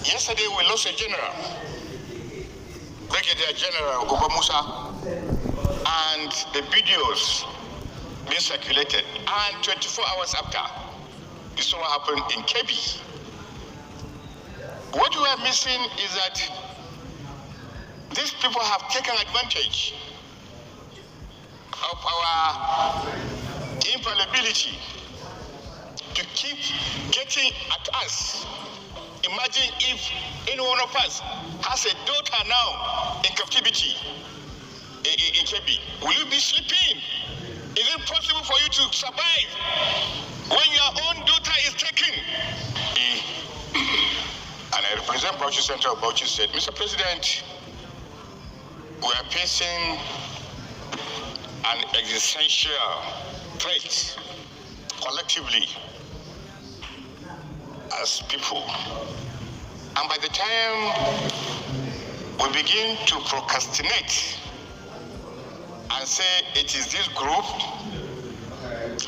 Yesterday we lost a general, Brigadier General Musa, and the videos being circulated. And 24 hours after, this all happened in Kebbi. What we are missing is that these people have taken advantage of our infallibility to keep getting at us. Imagine if any one of us has a daughter now in captivity in Kebbi. Will you be sleeping? Is it possible for you to survive when your own daughter is taken? And I represent Bauchi Central. Bauchi said, Mr. President, we are facing an existential threat collectively as people. And by the time we begin to procrastinate and say it is this group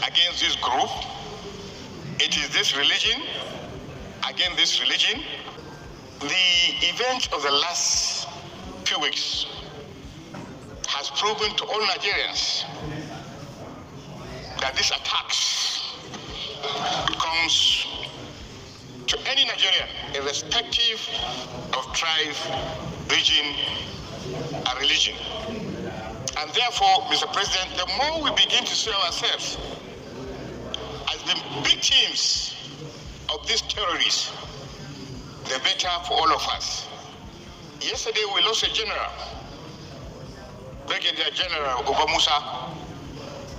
against this group, it is this religion against this religion, the event of the last few weeks has proven to all Nigerians that these attacks comes to any Nigerian, irrespective of tribe, region, and religion. And therefore, Mr. President, the more we begin to see ourselves as the victims of these terrorists, the better for all of us. Yesterday we lost a general, Brigadier General Musa,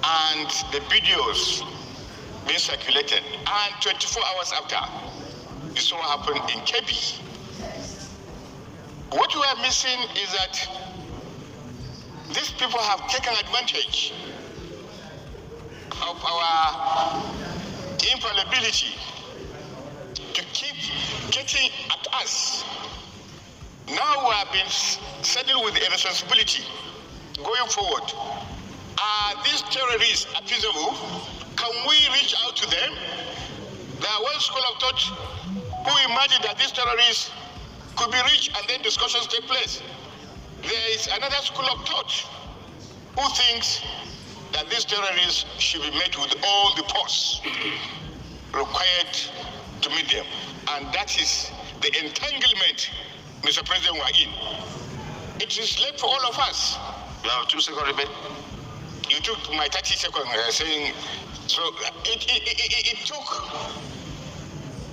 and the videos being circulated. And 24 hours after, this all happened in Kebbi. What we are missing is that these people have taken advantage of our infallibility to keep getting at us. Now we have been saddled with a responsibility going forward. Are these terrorists appeasable? Can we reach out to them? There are one school of thought who imagined that these terrorists could be reached and then discussions take place. There is another school of thought who thinks that these terrorists should be met with all the force required to meet them. And that is the entanglement, Mr. President, we're in. It is late for all of us. You have 2 seconds remaining. You took my 30 seconds saying, so it took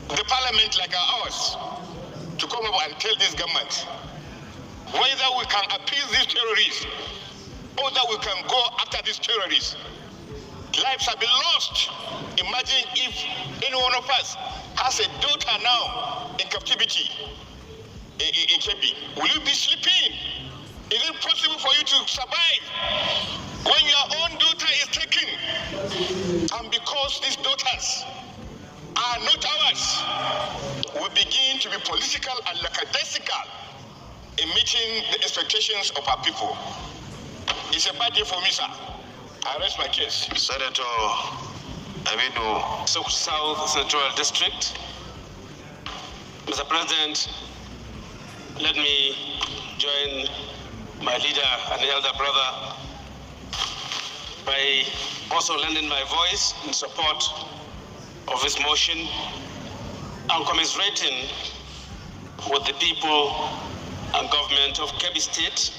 the parliament like ours to come up and tell this government whether we can appease these terrorists or that we can go after these terrorists. Lives have been lost. Imagine if any one of us has a daughter now in captivity in Kebbi. Will you be sleeping? Is it possible for you to survive when your own daughter is taken? And because these daughters are not ours, we begin to be political and lackadaisical in meeting the expectations of our people. It's a bad day for me, sir. I rest my case. Senator Aminu, South Central District. Mr. President, let me join my leader and elder brother by also lending my voice in support of this motion and commiserating with the people and government of Kebbi State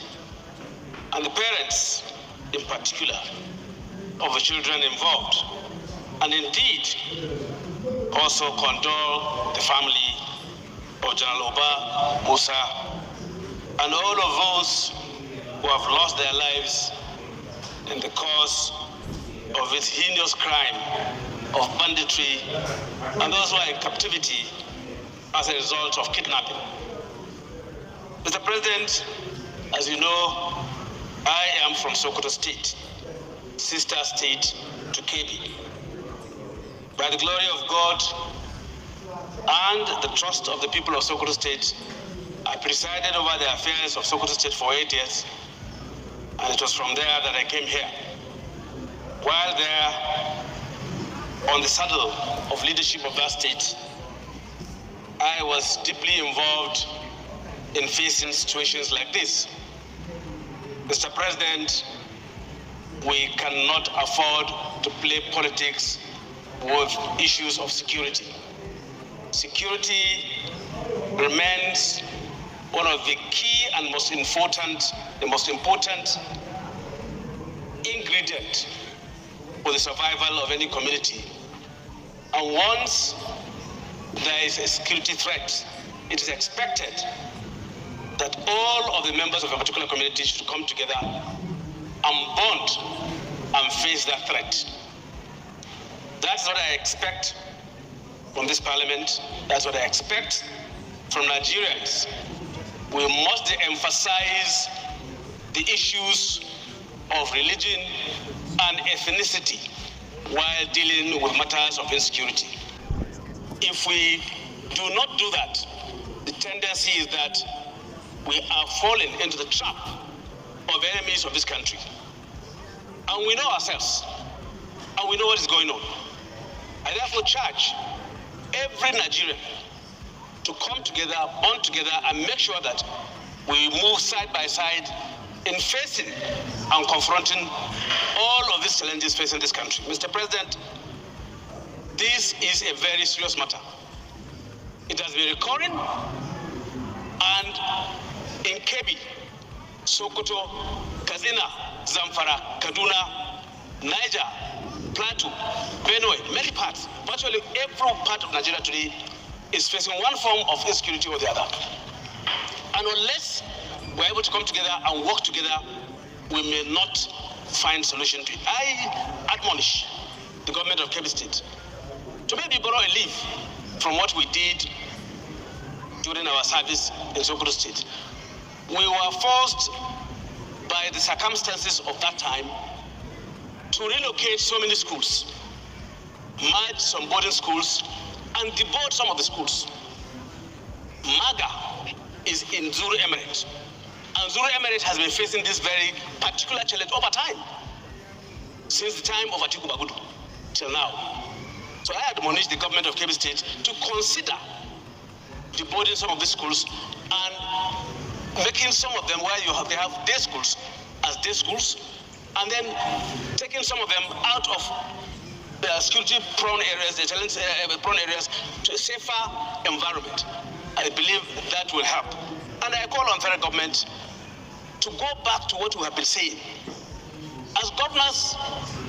and the parents in particular of the children involved, and indeed also condole the family of General Oba Musa and all of those who have lost their lives in the course of this heinous crime of banditry and those who are in captivity as a result of kidnapping. Mr. President, as you know, I am from Sokoto State, sister state to Kebbi. By the glory of God and the trust of the people of Sokoto State, I presided over the affairs of Sokoto State for 8 years, and it was from there that I came here. While there, on the saddle of leadership of that state, I I was deeply involved in facing situations like this. Mr. President, we cannot afford to play politics with issues of security. Security remains one of the key and most important ingredient for the survival of any community. And once there is a security threat, it is expected that all of the members of a particular community should come together and bond and face that threat. That's what I expect from this parliament. That's what I expect from Nigerians. We must emphasize the issues of religion and ethnicity while dealing with matters of insecurity. If we do not do that, the tendency is that we are falling into the trap of enemies of this country. And we know ourselves, and we know what is going on. I therefore charge every Nigerian to come together, bond together, and make sure that we move side by side in facing and confronting all of these challenges facing this country. Mr. President, this is a very serious matter. It has been recurring, and in Kebbi, Sokoto, Kazina, Zamfara, Kaduna, Niger, Plateau, Benue, many parts, virtually every part of Nigeria today is facing one form of insecurity or the other. And unless we're able to come together and work together, we may not find solution to it. I admonish the government of Kebbi State to maybe borrow a leaf from what we did during our service in Sokoto State. We were forced by the circumstances of that time to relocate so many schools, merge some boarding schools, and deboard some of the schools. Maga is in Zuru Emirate, and Zuru Emirate has been facing this very particular challenge over time, since the time of Atiku Bagudu till now. So I admonish the government of Kebbi State to consider deboarding some of these schools and making some of them where they have day schools as day schools, and then taking some of them out of the security-prone areas, the challenge-prone areas, to a safer environment. I believe that will help. And I call on federal government to go back to what we have been saying. As governors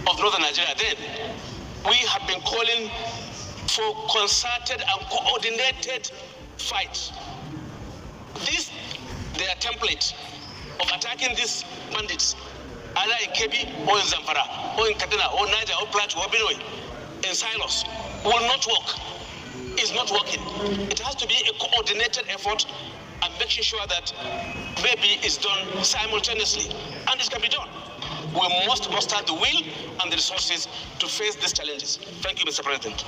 of Northern Nigeria then, we have been calling for concerted and coordinated fights. Their template of attacking these bandits, either in Kebbi or in Zamfara, or in Kaduna, or Niger, or Plateau, or Benue, in silos, will not work. It's not working. It has to be a coordinated effort and making sure that maybe it's done simultaneously. And it can be done. We must muster the will and the resources to face these challenges. Thank you, Mr. President.